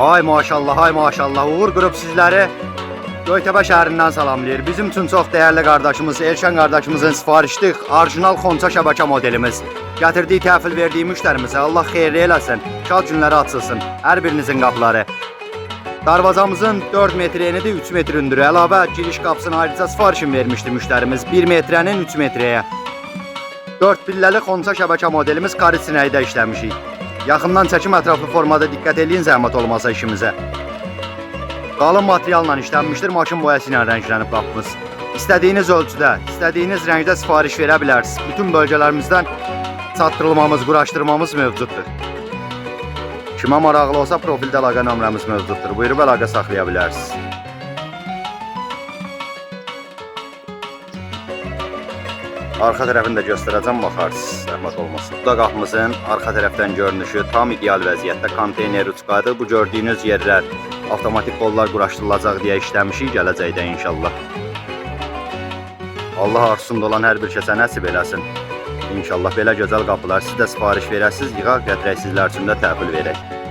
Hay maşallah. Uğur qrup sizləri Göytəbə şəhərindən salamlayır. Bizim üçün çox dəyərli qardaşımız, Elşən qardaşımızın sifarişli orijinal xonça şəbəkə modelimiz. Gətirdiyi təhvil verdiyi müştərimizə Allah xeyirli eləsin, şad günləri açılsın hər birinizin qapıları. Darvazamızın 4 metr enidir, 3 metr hündürü. Əlavə giriş qapısına ayrıca sifarişini vermişdi müştərimiz 1 metrənin 3 metrəyə. 4 pilləli xonça şəbəkə modelimiz kare sinəydə işləmişik. Yaxından çəkim ətraflı formada diqqət eləyin zəhmət olmasa işimizə. Qalın materialla işlənmişdir, maşın boyası ilə rənglənib qapımız. İstədiyiniz ölçüdə, istədiyiniz rəngdə sifariş verə bilərsiniz. Bütün bölgələrimizdən çatdırılmamız, quraşdırmamız mövcuddur. Kimə maraqlı olsa profildə əlaqə nömrəmiz mövcuddur. Buyurub əlaqə saxlaya bilərsiniz. Arxa tərəfini də göstərəcəm, baxarsınız, zəhmət olmasın. Bu da qapımızın arxa tərəfdən görünüşü tam ideal vəziyyətdə konteyner uçqadır. Bu gördüyünüz yerlər avtomatik qollar quraşdırılacaq deyə işləmişik, gələcəkdə inşallah. Allah arzusunda olan hər bir kəsə nəsib eləsin. İnşallah belə gözəl qapılar siz də sifariş verəsiniz, yığaq gətirək sizlər üçün də təhvil verək.